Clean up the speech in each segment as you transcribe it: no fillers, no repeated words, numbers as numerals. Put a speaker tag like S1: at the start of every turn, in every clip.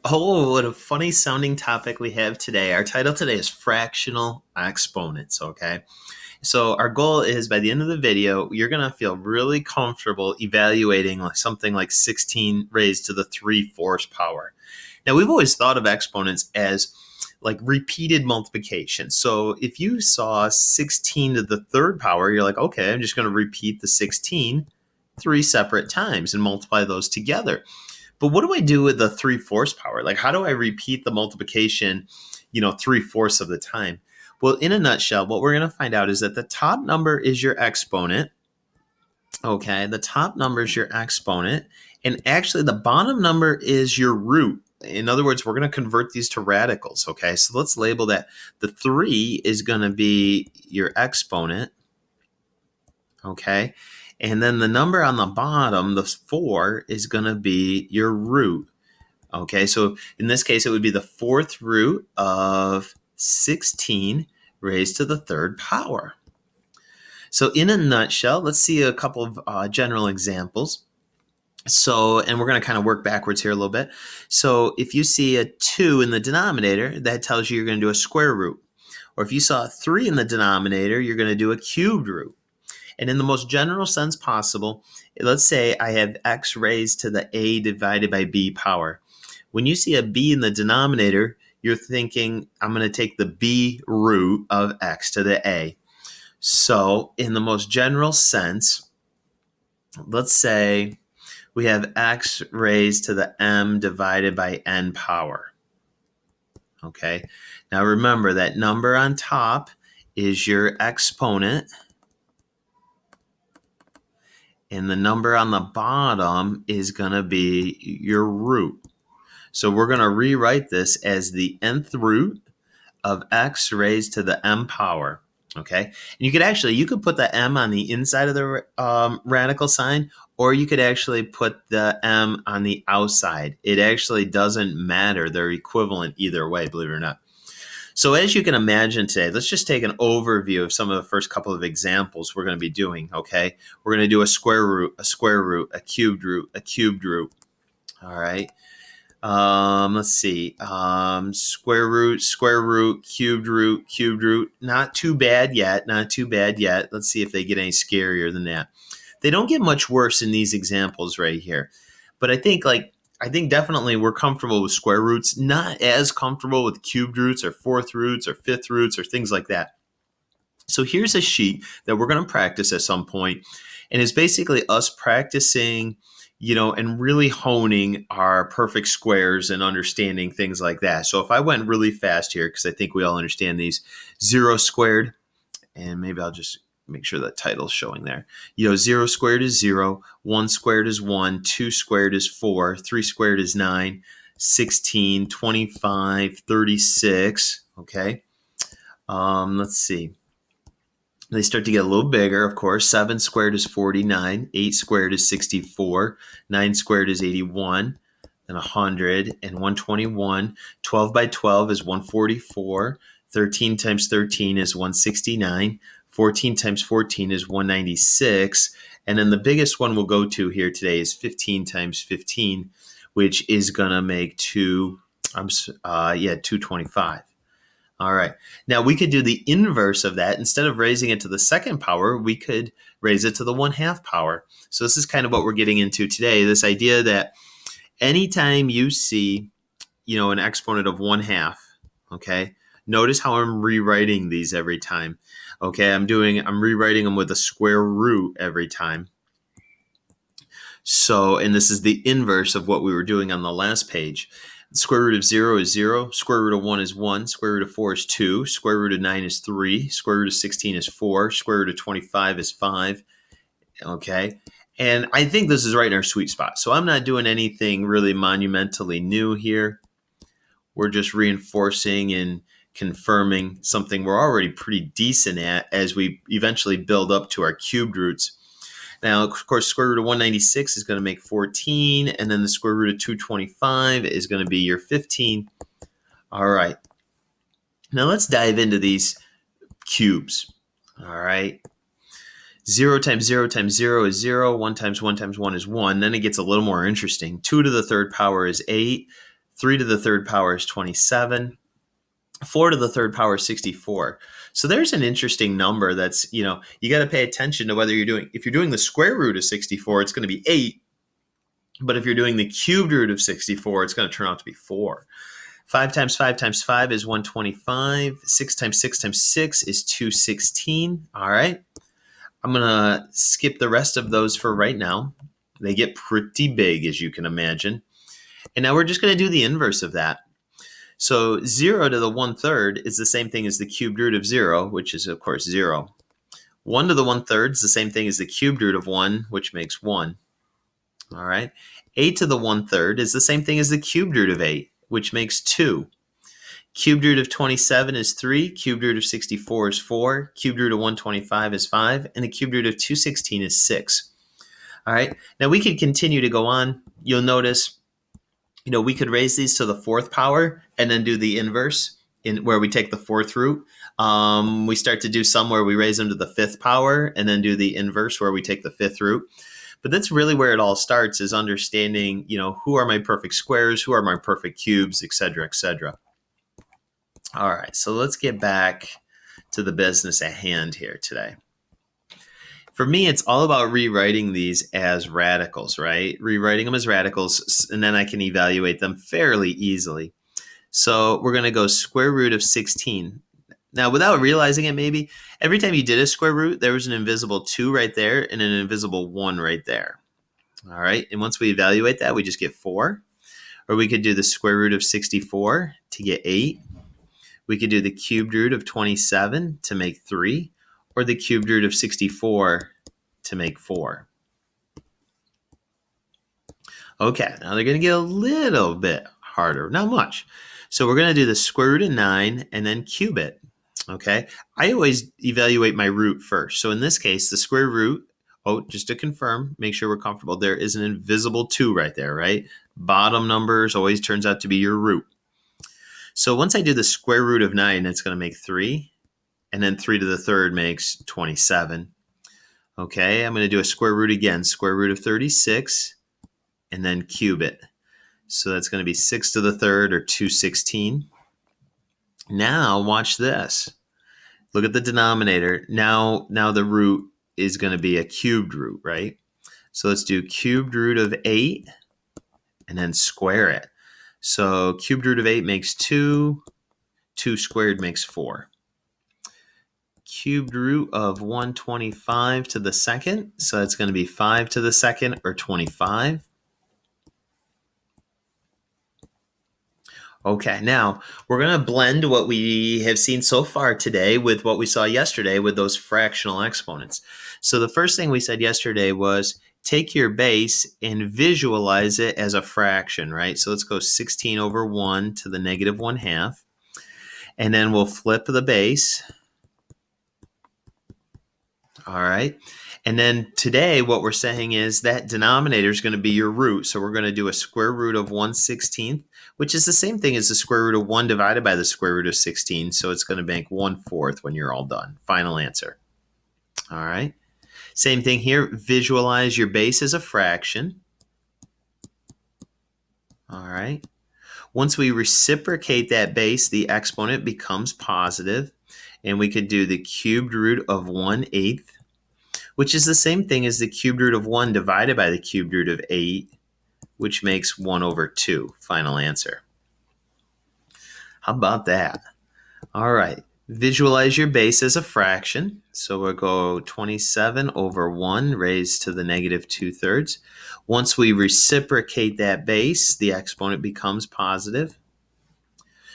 S1: Oh, what a funny sounding topic we have today. Our title today is Fractional Exponents, okay? So our goal is by the end of the video, you're going to feel really comfortable evaluating like something like 16 raised to the 3/4 power. Now, we've always thought of exponents as like repeated multiplication. So if you saw 16 to the third power, you're like, okay, I'm just going to repeat the 16 three separate times and multiply those together. But what do I do with the 3/4 power? Like, how do I repeat the multiplication, 3/4 of the time? Well, in a nutshell, what we're going to find out is that the top number is your exponent. Okay, the top number is your exponent. And actually, the bottom number is your root. In other words, we're going to convert these to radicals. Okay, so let's label that the 3 is going to be your exponent. Okay, and then the number on the bottom, the 4, is going to be your root. Okay, so in this case, it would be the 4th root of 16 raised to the third power. So in a nutshell, let's see a couple of general examples. So, and we're going to kind of work backwards here a little bit. So if you see a 2 in the denominator, that tells you you're going to do a square root. Or if you saw a 3 in the denominator, you're going to do a cubed root. And in the most general sense possible, let's say I have x raised to the a divided by b power. When you see a b in the denominator, you're thinking, I'm going to take the b root of x to the a. So in the most general sense, let's say we have x raised to the m divided by n power. Okay, now remember that number on top is your exponent, and the number on the bottom is going to be your root. So we're going to rewrite this as the nth root of x raised to the m power. Okay, and you could put the m on the inside of the radical sign, or you could actually put the m on the outside. It actually doesn't matter. They're equivalent either way, believe it or not. So as you can imagine today, let's just take an overview of some of the first couple of examples we're going to be doing, okay? We're going to do a square root, a cubed root, a cubed root. All right. Let's see. Square root, cubed root. Not too bad yet. Let's see if they get any scarier than that. They don't get much worse in these examples right here. But I think definitely we're comfortable with square roots, not as comfortable with cubed roots or fourth roots or fifth roots or things like that. So here's a sheet that we're going to practice at some point, and it's basically us practicing, and really honing our perfect squares and understanding things like that. So if I went really fast here, because I think we all understand these, 0 squared, and maybe I'll just make sure the title's showing there. 0 squared is 0, 1 squared is 1, 2 squared is 4, 3 squared is 9, 16, 25, 36, okay? Let's see. They start to get a little bigger, of course. 7 squared is 49, 8 squared is 64, 9 squared is 81, then 100, and 121. 12 by 12 is 144, 13 times 13 is 169, 14 times 14 is 196, and then the biggest one we'll go to here today is 15 times 15, which is going to make 225. All right. Now we could do the inverse of that. Instead of raising it to the second power, we could raise it to the 1/2 power. So this is kind of what we're getting into today, this idea that anytime you see, an exponent of 1/2, okay, notice how I'm rewriting these every time. Okay, I'm rewriting them with a square root every time. So, and this is the inverse of what we were doing on the last page. The square root of 0 is 0, square root of 1 is 1, square root of 4 is 2, square root of 9 is 3, square root of 16 is 4, square root of 25 is 5, okay? And I think this is right in our sweet spot. So I'm not doing anything really monumentally new here. We're just reinforcing and confirming something we're already pretty decent at as we eventually build up to our cubed roots. Now, of course, square root of 196 is going to make 14, and then the square root of 225 is going to be your 15. All right. Now let's dive into these cubes. All right. 0 times 0 times 0 is 0. 1 times 1 times 1 is 1. Then it gets a little more interesting. 2 to the third power is 8. 3 to the third power is 27. 4 to the third power is 64. So there's an interesting number that's, you got to pay attention to whether if you're doing the square root of 64, it's going to be 8. But if you're doing the cubed root of 64, it's going to turn out to be 4. 5 times 5 times 5 is 125. 6 times 6 times 6 is 216. All right. I'm going to skip the rest of those for right now. They get pretty big, as you can imagine. And now we're just going to do the inverse of that. So 0 to the 1/3 is the same thing as the cubed root of 0, which is, of course, 0. 1 to the 1/3 is the same thing as the cubed root of 1, which makes 1. All right. 8 to the 1/3 is the same thing as the cubed root of 8, which makes 2. Cubed root of 27 is 3. Cubed root of 64 is 4. Cubed root of 125 is 5. And the cubed root of 216 is 6. All right. Now we could continue to go on. You'll notice, we could raise these to the 4th power and then do the inverse where we take the 4th root. We start to do some where we raise them to the 5th power and then do the inverse where we take the 5th root. But that's really where it all starts, is understanding, who are my perfect squares, who are my perfect cubes, et cetera, et cetera. All right, so let's get back to the business at hand here today. For me, it's all about rewriting these as radicals, right? Rewriting them as radicals, and then I can evaluate them fairly easily. So we're going to go square root of 16. Now, without realizing it, maybe, every time you did a square root, there was an invisible 2 right there and an invisible 1 right there. All right, and once we evaluate that, we just get 4. Or we could do the square root of 64 to get 8. We could do the cubed root of 27 to make 3. Or the cubed root of 64 to make 4. Okay, now they're going to get a little bit harder, not much. So we're going to do the square root of 9 and then cube it. Okay, I always evaluate my root first. So in this case, the square root, just to confirm, make sure we're comfortable, there is an invisible 2 right there, right? Bottom numbers always turns out to be your root. So once I do the square root of 9, it's going to make 3. And then 3 to the third makes 27. Okay, I'm going to do a square root again, square root of 36, and then cube it. So that's going to be 6 to the third, or 216. Now watch this. Look at the denominator. Now the root is going to be a cubed root, right? So let's do cubed root of 8 and then square it. So cubed root of 8 makes 2. 2 squared makes 4. Cubed root of 125 to the second. So it's going to be 5 to the second, or 25. Okay, now we're going to blend what we have seen so far today with what we saw yesterday with those fractional exponents. So the first thing we said yesterday was take your base and visualize it as a fraction, right? So let's go 16 over 1 to the negative 1/2. And then we'll flip the base. All right. And then today what we're saying is that denominator is going to be your root. So we're going to do a square root of 1/16, which is the same thing as the square root of 1 divided by the square root of 16. So it's going to make 1/4 when you're all done. Final answer. All right. Same thing here. Visualize your base as a fraction. All right. Once we reciprocate that base, the exponent becomes positive. And we could do the cubed root of 1/8, which is the same thing as the cubed root of 1 divided by the cubed root of 8, which makes 1/2. Final answer. How about that? All right. Visualize your base as a fraction. So we'll go 27 over 1 raised to the negative 2/3. Once we reciprocate that base, the exponent becomes positive.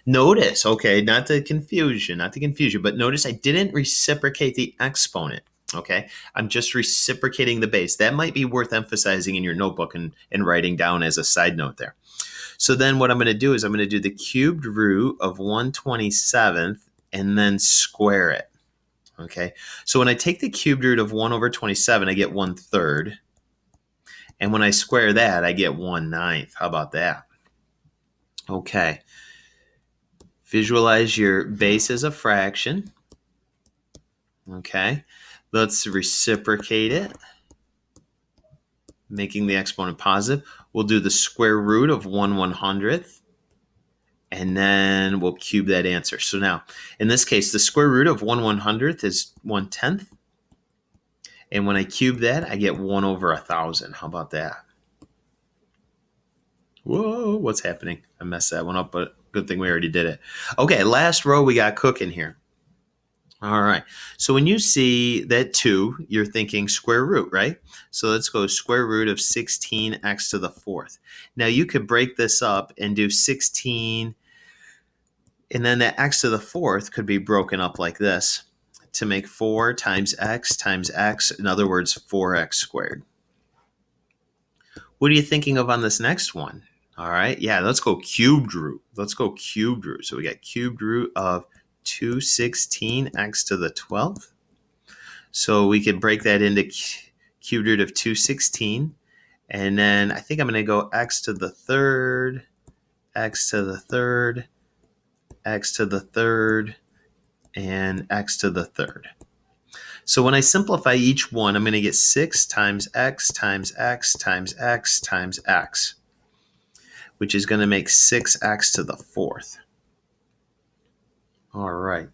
S1: Notice, okay, not the confusion, but notice I didn't reciprocate the exponent, okay? I'm just reciprocating the base. That might be worth emphasizing in your notebook and writing down as a side note there. So then what I'm going to do is I'm going to do the cubed root of 1/27 and then square it, okay? So when I take the cubed root of 1/27, I get 1/3. And when I square that, I get 1/9. How about that? Okay. Visualize your base as a fraction. Okay, let's reciprocate it, making the exponent positive. We'll do the square root of 1/100th. and then we'll cube that answer. So now, in this case, the square root of 1/100th is 1/10. And when I cube that, I get 1 over 1,000. How about that? Whoa, what's happening? I messed that one up, but good thing we already did it. Okay, last row we got cooking here. All right, so when you see that 2, you're thinking square root, right? So let's go square root of 16x to the 4th. Now you could break this up and do 16, and then that x to the 4th could be broken up like this to make 4 times x, in other words, 4x squared. What are you thinking of on this next one? All right, yeah, let's go cubed root. So we got cubed root of 216x to the 12th. So we could break that into cubed root of 216. And then I think I'm going to go x to the 3rd, x to the 3rd, x to the 3rd, and x to the 3rd. So when I simplify each one, I'm going to get 6 times x times x times x times x, which is going to make 6x to the 4th. All right.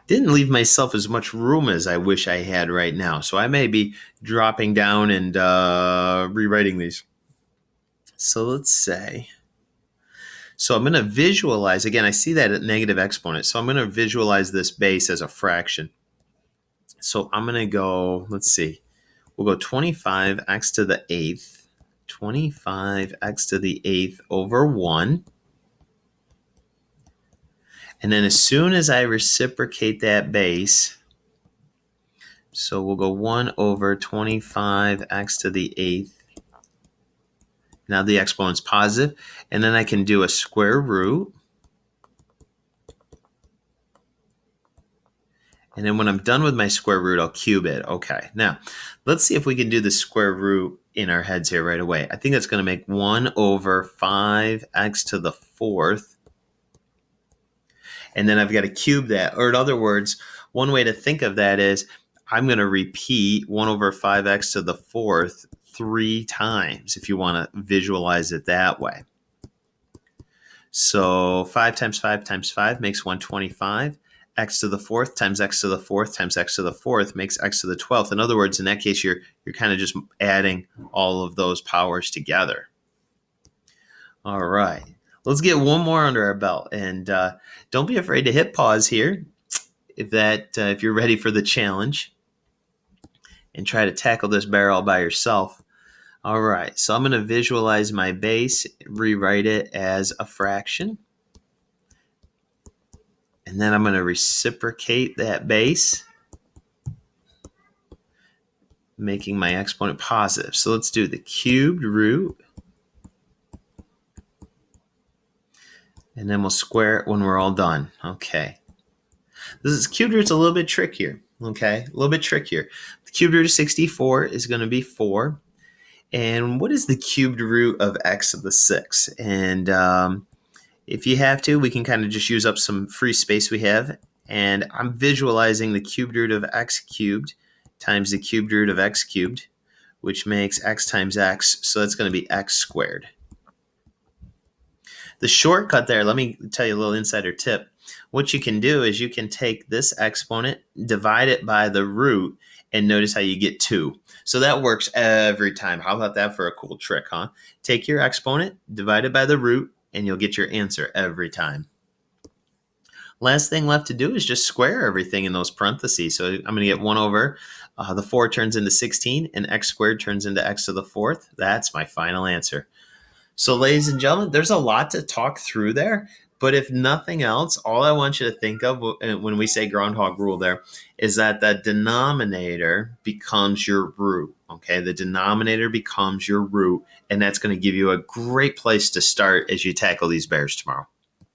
S1: Didn't leave myself as much room as I wish I had right now, so I may be dropping down and rewriting these. So let's say, so I'm going to visualize, again, I see that at negative exponent, so I'm going to visualize this base as a fraction. So I'm going to go, let's see, we'll go 25x to the 8th, 25x to the 8th over 1. And then as soon as I reciprocate that base, so we'll go 1 over 25x to the 8th. Now the exponent's positive, and then I can do a square root. And then when I'm done with my square root, I'll cube it. Okay, now let's see if we can do the square root in our heads here right away. I think that's going to make 1 over 5x to the 4th. And then I've got to cube that. Or in other words, one way to think of that is I'm going to repeat 1 over 5x to the 4th 3 times if you want to visualize it that way. So 5 times 5 times 5 makes 125. X to the 4th times x to the 4th times x to the 4th makes x to the 12th. In other words, in that case, you're kind of just adding all of those powers together. All right. Let's get one more under our belt, and don't be afraid to hit pause here if you're ready for the challenge and try to tackle this bear all by yourself. All right, so I'm going to visualize my base, rewrite it as a fraction, and then I'm going to reciprocate that base, making my exponent positive. So let's do the cubed root. And then we'll square it when we're all done. Okay. This cubed root's a little bit trickier. Okay, a little bit trickier. The cubed root of 64 is going to be 4. And what is the cubed root of x to the 6? And if you have to, we can kind of just use up some free space we have. And I'm visualizing the cubed root of x cubed times the cubed root of x cubed, which makes x times x. So that's going to be x squared. The shortcut there, let me tell you a little insider tip. What you can do is you can take this exponent, divide it by the root, and notice how you get 2. So that works every time. How about that for a cool trick, huh? Take your exponent, divide it by the root, and you'll get your answer every time. Last thing left to do is just square everything in those parentheses. So I'm going to get 1 over, the 4 turns into 16, and x squared turns into x to the 4th. That's my final answer. So ladies and gentlemen, there's a lot to talk through there. But if nothing else, all I want you to think of when we say groundhog rule there is that the denominator becomes your root. Okay, the denominator becomes your root, and that's going to give you a great place to start as you tackle these bears tomorrow.